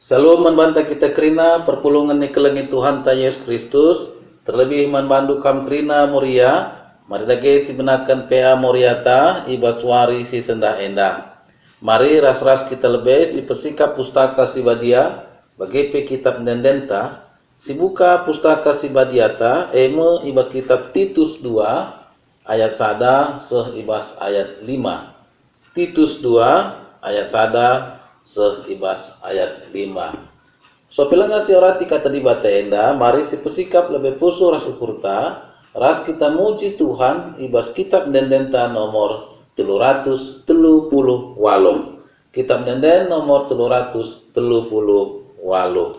Selalu membantah kita kerina perpulungan ni kelengi Tuhan ta Yesus Kristus, terlebih membantu kam kerina Moria, mari lagi si benakan PA Moriata ibaswari si sendah endah. Mari ras-ras kita lebih si persikap pustaka si badia, bagi pe kitab dendenta, si buka pustaka si badiata, eme ibas kitab Titus 2 ayat sada seh ibas ayat 5. Titus 2 ayat sada seh ibas ayat 5. So pilanga si orati kata di bata enda, mari si persikap lebih pusu ras ukurta, ras kita muji Tuhan ibas kitab dendenta nomor 330 walung. Kitab denden nomor 330 walung.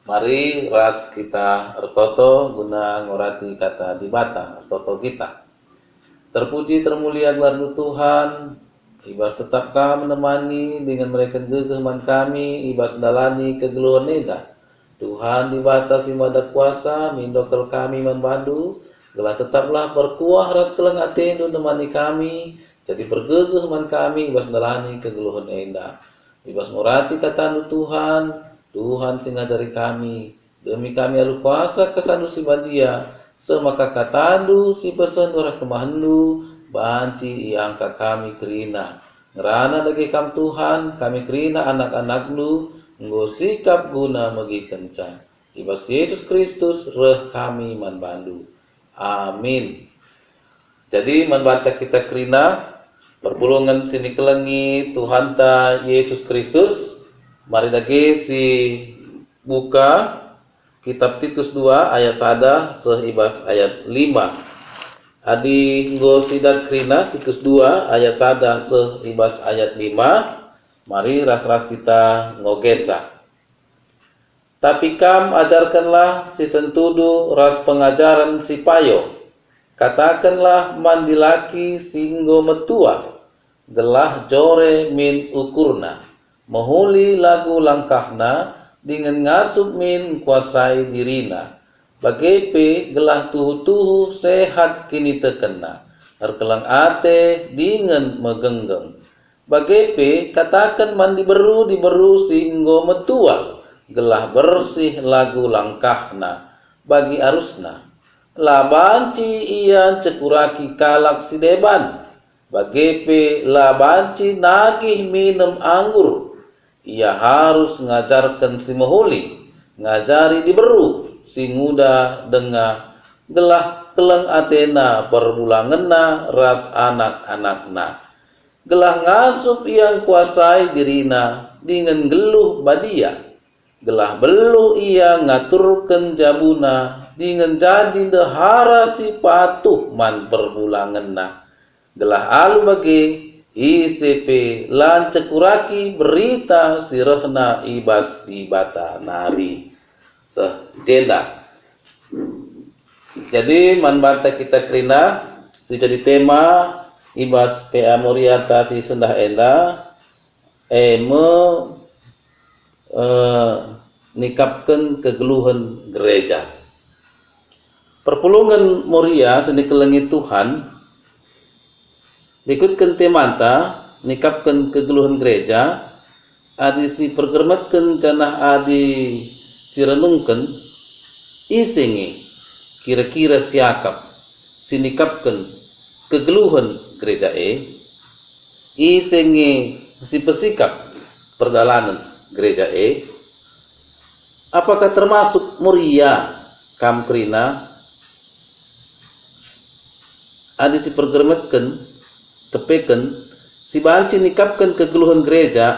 Mari ras kita ertoto guna ngorati kata di bata ertoto kita. Terpuji termulia gelar Tuhan, ibas tetap kami menemani dengan mereka gegeman kami, ibas dalani kegeluhan neda. Tuhan di batas ibadat kuasa, mindokel kami membantu, gelah tetaplah berkuah ras keleng atendu menemani kami, jadi bergegeman kami, ibas dalani kegeluhan neda. Ibas ngorati kata Tuhan, Tuhan sing ngajari kami, demi kami alu kuasa kesandu si badia, semaka katandu si pesan ora kemahandu, banci iangka kami kerina. Ngerana dagi kam Tuhan, kami kerina anak-anaknu, nggo sikap guna megi kencang. Ibas Yesus Kristus reh kami manbandu. Amin. Jadi manbanta kita kerina, perpulungan sini kelengi Tuhan ta Yesus Kristus. Mari lagi si buka kitab Titus 2 ayat sada seh ibas ayat 5. Adi nggo sidat krina Titus 2 ayat sada seh ibas ayat 5. Mari ras-ras kita ngogesa. Tapi kam ajarkanlah si sentudu ras pengajaran si payo. Katakanlah mandilaki si nggo metua. Gelah jore min ukurna. Mahuli lagu langkahna dengan ngasup min kuasai dirina. Bagepe gelah tuhu-tuhu sehat kini tekena. Erkelang ate dengan megenggeng. Bagepe katakan mandi beru diberu singgo metua. Gelah bersih lagu langkahna bagi arusna. Labanci ian cekuraki kalak si deban. Bagepe labanci nagih minum anggur. Ia harus ngajarkan si mahuli, ngajari diberu, si muda dengah, gelah keleng atena perbulangenna ras anak-anakna. Gelah ngasup yang kuasai dirina dengan geluh badia. Gelah belu ia ngaturken jabuna dengan jadi dehara si patuh man perbulangenna. Gelah alu bagi ICP lan cekuraki berita sirehna ibas di bata nari sejenda. Jadi manbata kita kerina si jadi tema ibas PA Moriata si sendah enda nikapkan kegeluhan gereja. Perpulungan Moria seni kelengi Tuhan ikutkan temanta nikapkan kegeluhan gereja adi si pergermatkan canah adi si renungkan isingi kira-kira siakap si nikapkan kegeluhan gereja isingi si pesikap perjalanan gereja apakah termasuk Moria kamprina adi si pergermatkan tepeken si banci nikapkan kegeluhan gereja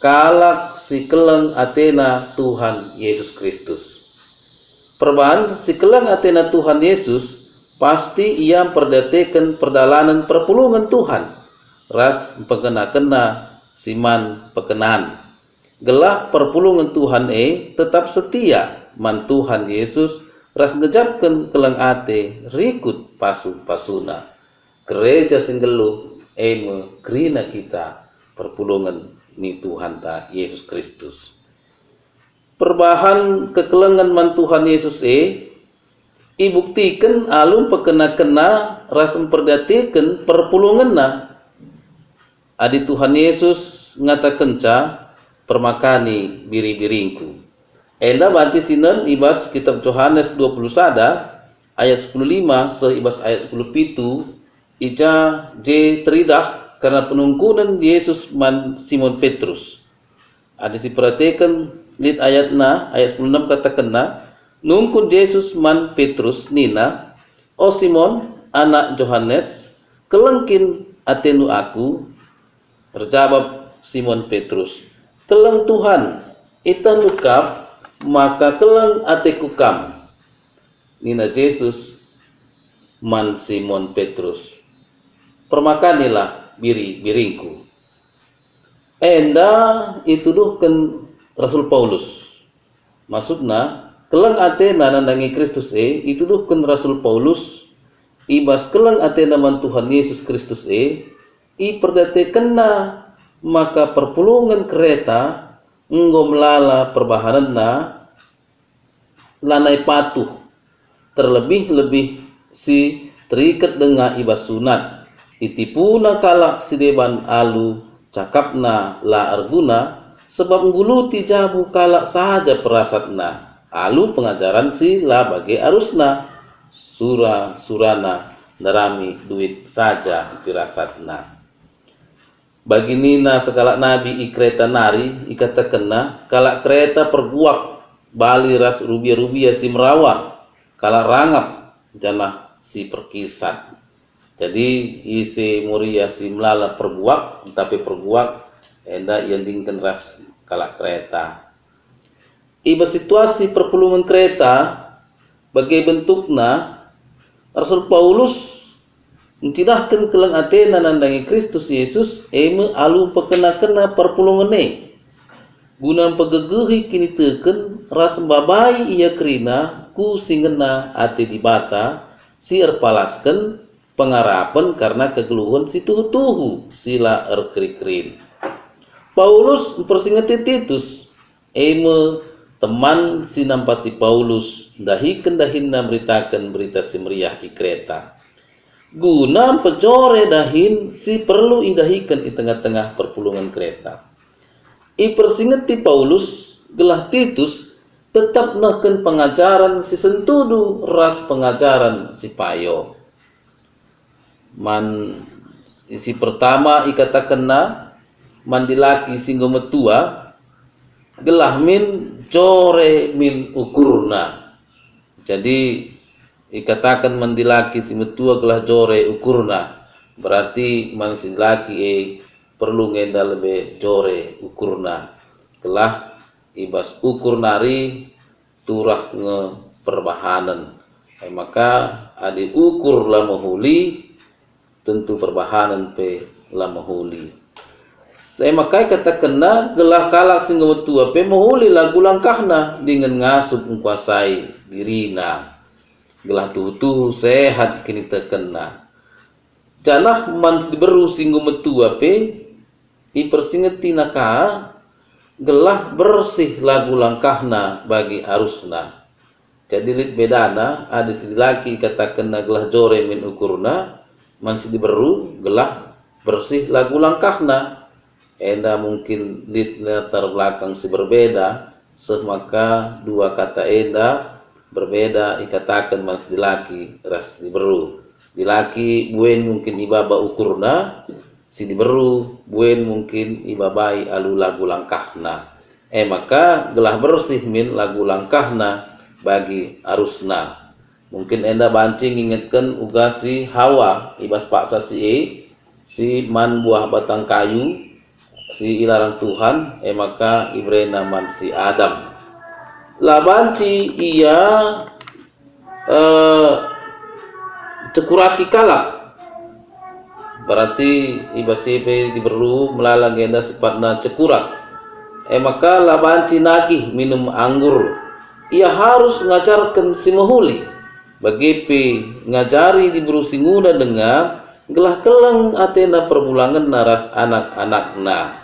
kalak si keleng Athena Tuhan Yesus Kristus. Perban si keleng Athena Tuhan Yesus pasti ia perdatekan perdalanan perpulungan Tuhan ras pekena-kena siman pekenan. Gelah perpulungan Tuhan tetap setia man Tuhan Yesus ras ngejapkan keleng ate rikut pasu-pasuna. Gereja singgelu krina kita perpulungan ni Tuhan ta Yesus Kristus. Perbahan kekelengan man Tuhan Yesus ibuktikan alum pekena-kena ras memperdatikan perpulunganna. Adi Tuhan Yesus ngatakan permakani biri-biringku. Enda banti sinen ibas kitab Yohanes 20 sada ayat 15 seibas ayat 10 pitu ija J teridah karena penungkunan Yesus man Simon Petrus. Ada si perhatikan lid ayatna ayat 16 katakanna nungkun Yesus man Petrus nina o Simon anak Yohanes kelengkin atenu aku berjawab Simon Petrus keleng Tuhan ita lukap maka keleng ateku kam nina Yesus man Simon Petrus permakanilah biringku. Enda ituduhkan Rasul Paulus. Maksudna keleng Athena nandangi Kristus ituduhkan Rasul Paulus ibas keleng Athena man Tuhan Yesus Kristus iperdatekenna maka perpulungan kereta enggo melala perbahananna lanai patuh terlebih-lebih si terikat dengan ibas sunat itipuna kalak sideban alu cakapna la arguna sebab ngguluti jabu kalak saja perasatna alu pengajaran si la bagi arusna surana narami duit saja pirasatna bagi nina segala nabi ikreta nari ikatakenna kalak kereta perguak bali ras rubia-rubia si merawa kalak rangap janah si perkisat. Jadi isi Moria si melala perbuak tapi perbuak enda yang dingken ras kalak kereta. Iba situasi perpulungan kereta bagai bentukna Rasul Paulus mencidahkan keleng Athena nandangi Kristus Yesus alu pekena-kena perpulungan guna pegegehi kini teken ras babai ia kerina ku singena ate dibata si erpalasken pengarapan karena kegeluhan si tuhu-tuhu sila erkrik-krin. Paulus mempersingati Titus teman sinampati Paulus dahikan dahinna beritakan berita si meriah di Kreta guna pejore dahin si perlu indahikan di tengah-tengah perpulungan Kreta ipersingati Paulus gelah Titus tetap nahkan pengajaran si sentudu ras pengajaran si payo man isi pertama ikatakenna mandilaki singgo metua gelah min core min ukurna jadi ikatakan mandilaki si metua gelah jore ukurna, berarti man si laki perlu ngenda lebih jore ukurna gelah ibas ukur nari turah nge perbahanan. Maka adi ukur lamahuli tentu perbahanan pe lamahuli. Saya makai kata kena gelah kalak sing metua pe mahuli lagu langkahna dengan ngasup menguasai dirina. Gelah tutu sehat kini terkena. Janah man diberu singgu metua pe ipersingeti naka gelah bersih lagu langkahna bagi arusna. Jadi lit bedana ada si laki katakan gelah jore min ukurna man si diberu gelah bersih lagu langkahna. Enda mungkin lit latar belakang si berbeda, semaka dua kata enda berbeda ikatakan man si laki ras diberu. Dilaki buen mungkin ibaba ukurna, si diberu buen mungkin ibabai alu lagu langkahna. Maka gelah bersih min lagu langkahna bagi arusna. Mungkin enda bancing ingatkan uga si Hawa ibas paksa si man buah batang kayu si ilarang Tuhan. Maka ibrena man si Adam. Lah banci ia cekuraki kalak, berarti ibasipe diberu melalang genda sifatna cekurak. Maka labanci nagih minum anggur, ia harus ngajarkan si mahuli bagipe ngajari diberu singuna dengar gelah keleng atena perbulangan naras anak-anakna.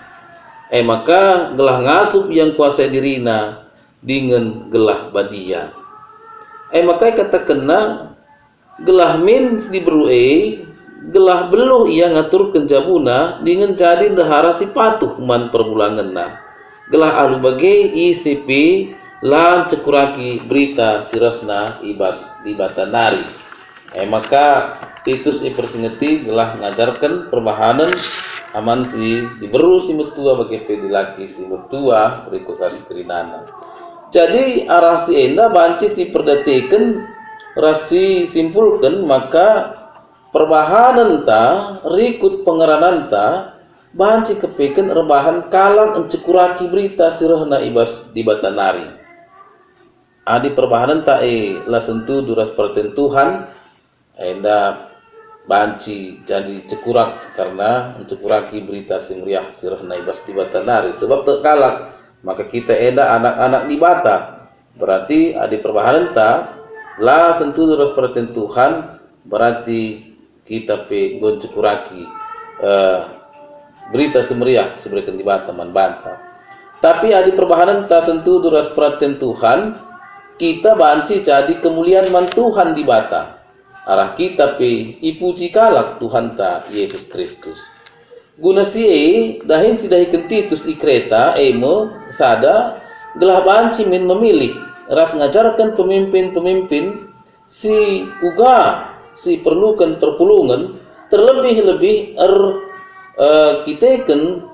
Maka gelah ngasup yang kuasa dirina dengan gelah badia. Maka kata kena gelah min diberu gelah beluh ia ngatur kenjabuna dengan jadi dahara si patuh man perbulanganna. Gelah alu bagai ICP lan cekuraki berita sirafna ibas di batanari. Maka Titus ipersingeti gelah ngajarkan perbahanan aman si diberu si metua bagi pedilaki si metua berikut ras kerinana. Jadi arah si enda banci si perdateken rasi simpulkan maka perbahanan ta rikut pengeranan ta banci kepeken rebahan kalang encekuraki berita sirahna ibas di batanari. Adi perbahanan ta la sentu duras pertentuhan enda banci jadi cekurak karena encekuraki berita simriah sirahna ibas di batanari sebab tak kalak maka kita enda anak-anak di bata berarti adi perbahanan ta la sentu duras pertentuhan berarti kita pe gon cekuraki berita semeriah seberikan di bata man banta. Tapi adi perbahanan ta sentu duras pertentuhan kita banci jadi kemuliaan man Tuhan di bata. Arah kita pe ipuji kalak Tuhan ta Yesus Kristus. Guna si dahin si dahikan Titus ikreta emo sada gelah banci min memilih ras ngajarkan pemimpin-pemimpin si uga si perlukan perpulungan terlebih-lebih kitaken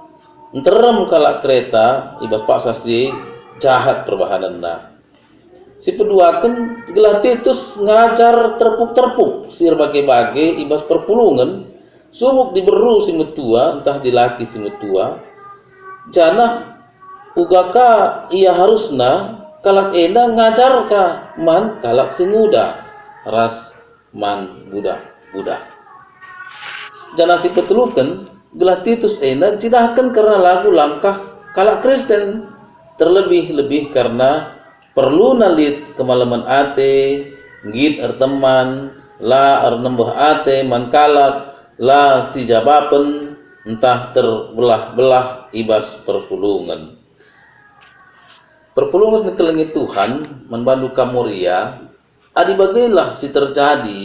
terem kalak kereta ibas paksa si jahat perbahananna. Si peduakan gelah Titus ngajar terpuk-terpuk sir bage-bage ibas perpulungan subuk diberu si metua entah dilaki si metua janah ugaka ia harusna kalak enda ngajar ka man kalak singuda ras man budak janah si petelukan gelah Titus enda cidahkan karena lagu langkah kalak Kristen terlebih-lebih karena perlu nalit kemalaman ate ngit teman la nembah ate man kalak la si jabapen entah terbelah-belah ibas perpulungan. Perpulungan nekelengi Tuhan membantu kamuria adi bagailah si terjadi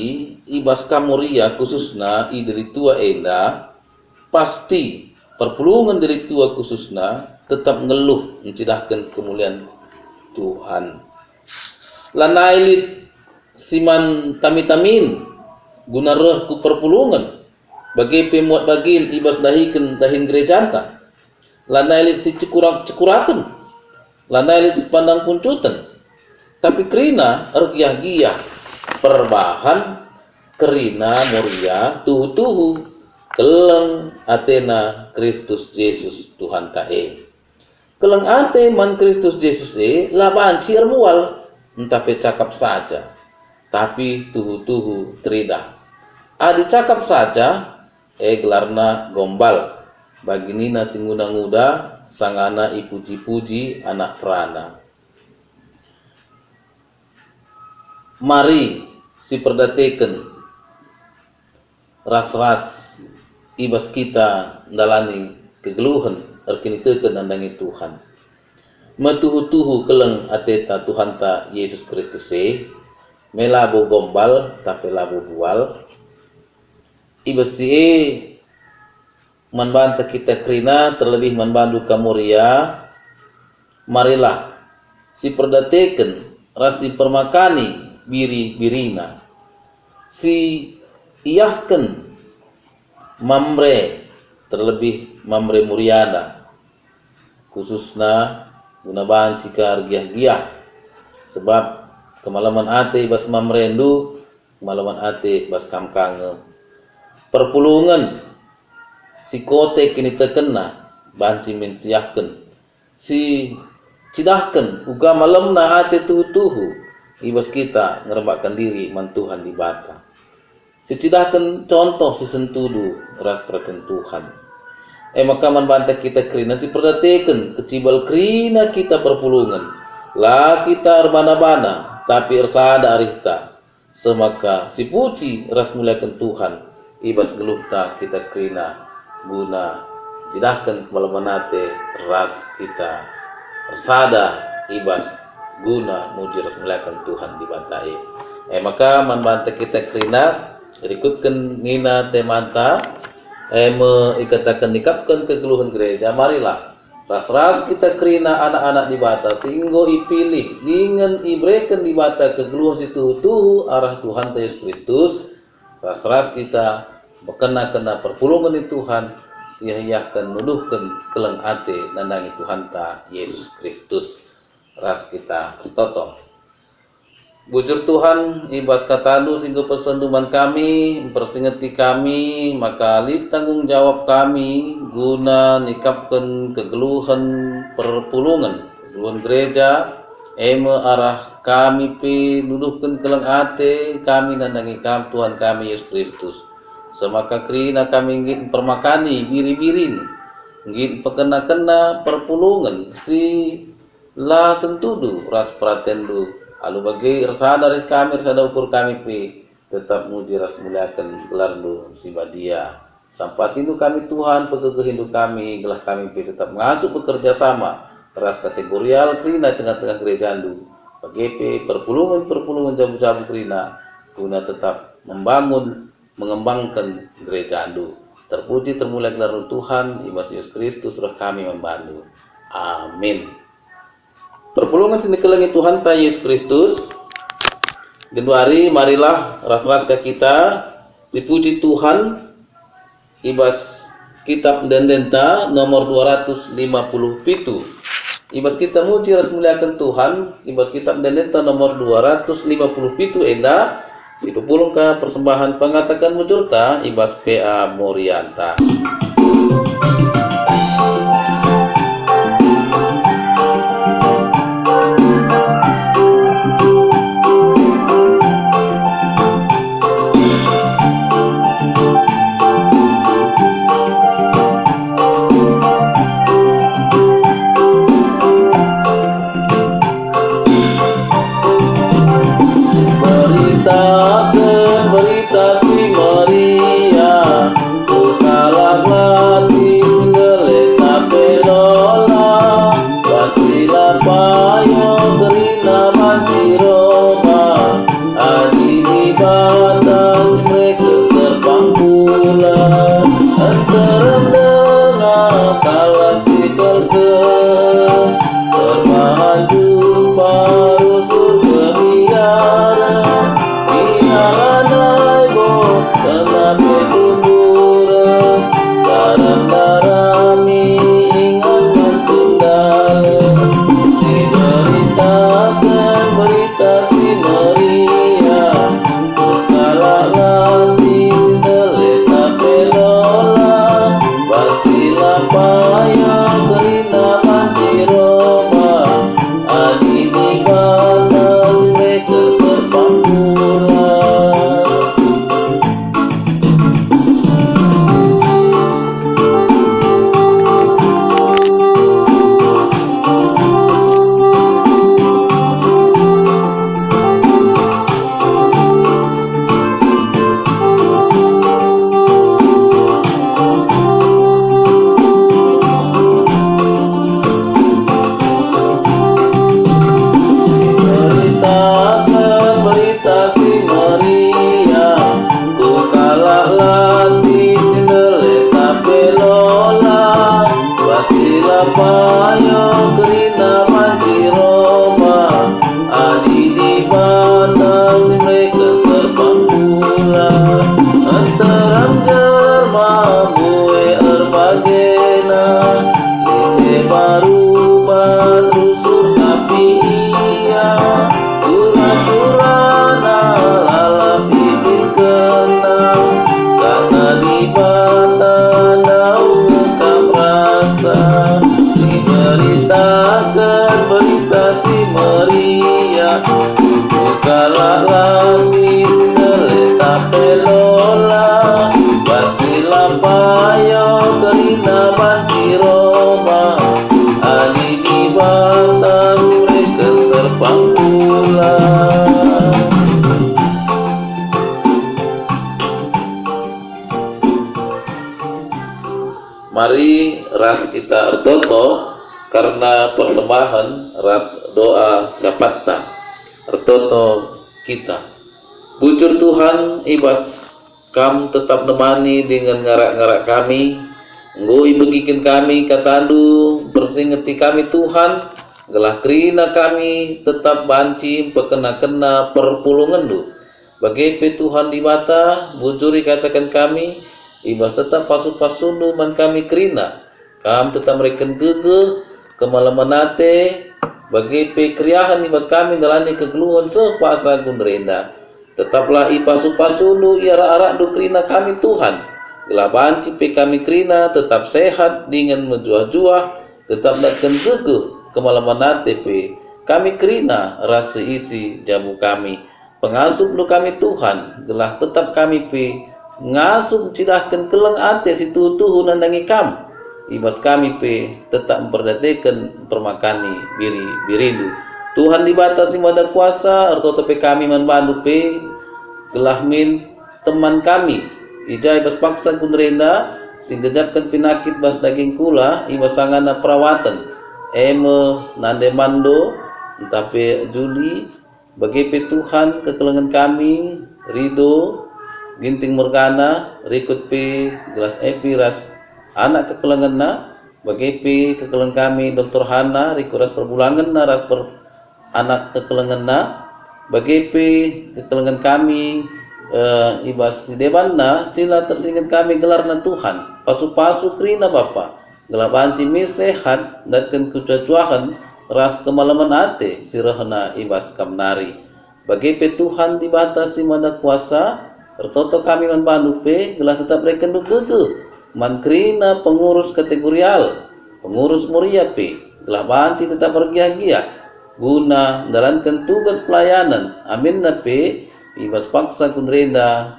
ibas kamuria khususna i dari tua enda pasti perpulungan dari tua khususna tetap ngeluh mencidahkan kemuliaan Tuhan. Lanailit siman tamitamin guna reh ku perpulungan bagi pemuat bagin ibas dahikan dahin gerejanta lanailit si cekuraken lanailit si pandang puncutan tapi kerina ergiah-giah perbahan kerina Moria tuhu keleng atena Kristus Yesus Tuhan tae. Keleng ate man Kristus Yesus laban cier mual entape cakap saja, tapi tuhu tridah. Adi cakap saja gelarna gombal bagi nina singuda-nguda sangana ipuji-puji anak perana. Mari si perdateken ras-ras ibas kita dalani kegeluhan erkini teken andangi Tuhan. Metuhu-tuhu keleng ateta Tuhan ta Yesus Kristus melabo gombal tapi labo bual. Ibas manbanta kita krina terlebih manbandu kamuria. Marilah si perdateken rasi permakani biri-birina si iyahken mamre terlebih mamre muriana khususna guna bahan cikar giah-giah sebab kemalaman ate bas mamrendu kemalaman ate bas kamkange perpulungan si kote kini terkena banci mensiahken si cidahken uga malamna ate tuhu-tuhu ibas kita ngerembakkan diri man Tuhan di bata. Sicidahkan contoh si sentudu ras perhatian Tuhan. Maka manbanta kita krina si perdateken kecibal krina kita perpulungan. La kita erbana-bana tapi ersada arihta. Semaka si puji ras muliakan Tuhan. Ibas gelupta kita krina guna cidahkan kemalamanate ras kita ersada ibas guna muji ras muliakan Tuhan di bantai. Maka manbanta kita krina ikutkan nina temanta ikatakan nikapkan kegeluhan gereja. Marilah ras-ras kita krina anak-anak di bata singgo ipilih dengan ibrekan di bata kegeluhan situ tuhu arah Tuhan Yesus Kristus. Ras-ras kita berkena-kena perpulungan di Tuhan siahkan nuduhkan keleng ate nandangi Tuhan ta Yesus Kristus. Ras kita toto bujur Tuhan ibas katalu singgo persenduman kami mempersingeti kami maka lip tanggung jawab kami guna nikapkan kegeluhan perpulungan kegeluhan gereja arah kami pe nuduhkan keleng ate kami nandangi kam Tuhan kami Yesus Kristus semaka krina kami ingin permakani biri-birin ingin pekena-kena perpulungan si la sentudu ras pratendu alu bagi resada dari kami resada ukur kami pi tetap muji ras muliakan gelardu si badia sampai tindu kami Tuhan pegegeh hindu kami gelah kami pi tetap ngasuh bekerja sama ras kategorial krina tengah-tengah gereja andu bagi pi perpulungan jabu-jabu krina guna tetap membangun mengembangkan gereja andu terpuji termulia gelardu Tuhan ibas Yesus Kristus roh kami membantu amin. Perpulungan sini kelengi Tuhan ta Yesus Kristus. Genduari marilah ras-ras ke kita dipuji Tuhan. Ibas kitab Dendenta nomor 257. Ibas kita muji ras muliakan Tuhan. Ibas kitab Dendenta nomor 257 enda dipulung ke persembahan pengatakan mujurta ibas PA Morianta. Berita si Maria, untuk kalah bata daun rasa diberitakan berita si Maria bukalah langit terletak pelola basilah payo kerina banti Roma ali di bata mereka terbang pula. Mari ras kita ertoto karena persembahan ras doa sapata ertoto kita. Bujur Tuhan ibas kam tetap nemani dengan ngarak-ngarak kami. Ngoi begikin kami katandu bersingeti kami Tuhan. Gelah kerina kami tetap banci pekena-kena perpulungandu. Bagi Tuhan di mata bujuri katakan kami. Ibas tetap pasu-pasundu man kami kerina kam tetap mereken gege kemalamanate bagi kriahan ibas kami dalani kegeluhan sepasa gunrenda tetaplah ipasu-pasundu iara-ara du kerina kami Tuhan gelah banci kami kerina tetap sehat dengan menjuah-juah tetap datkan gege kemalamanate kami kerina rasa isi jamu kami pengasup lu kami Tuhan gelah tetap kami ngasup cidahkan keleng ate situ tuhu nandangi kam ibas kami tetap memperdatekan permakani birindu Tuhan dibatasi mada kuasa atau tepe kami manbandu gelah min teman kami ijai bas paksa kunrenda sing gejapkan pinakit bas daging kula ibas sangana perawatan nande mando tapi Juli bagi Tuhan kekelengan kami ridho ginting morgana rikut gelas ras anak kekelengan na bagi kekelengan kami Dr. Hana rikut ras perbulangan na ras anak kekelengan na bagi kekelengan kami ibas deban na sila tersingkat kami gelar na Tuhan pasu-pasu krina Bapa gelar banci mi sehat datkan kucuacuahan ras kemalaman ate sirahna ibas kamnari bagi Tuhan dibatasi mada kuasa tertoto kami manbandu gelah tetap rekenduk gege mankrina pengurus kategorial pengurus muria gelah banti tetap bergiah-giah guna menjalankan tugas pelayanan amin na ibas paksa kunrenda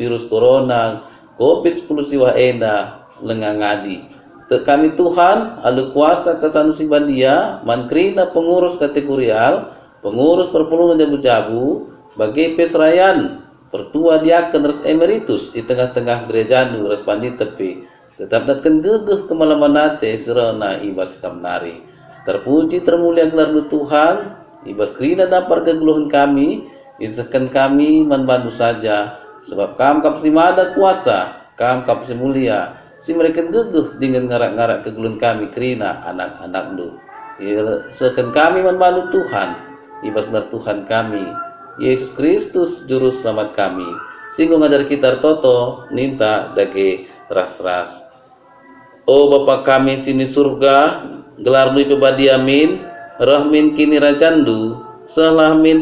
virus corona covid-19 siwa enda lengangadi kami Tuhan ada kuasa kesanusi bandia mankrina pengurus kategorial pengurus perpulungan jabu-jabu bagi pesrayan pertua diaken res emeritus di tengah-tengah gereja nu res pandi tepi tetap datkan gegeh kemalamanate serana ibas kamnari terpuji termulia gelar Tuhan ibas krina dapat kegeluhan kami isakan kami manbandu saja sebab kam kapsi mada kuasa kam kapsi mulia si mereka gegeh dengan ngarak-ngarak kegeluhan kami krina anak-anak du isakan kami manbandu Tuhan ibas benar Tuhan kami Yesus Kristus juru selamat kami singgung ngajar kita toto ninta dage ras-ras oh Bapa kami sini surga gelar nu ibadi amin rahmin kini racandu salah min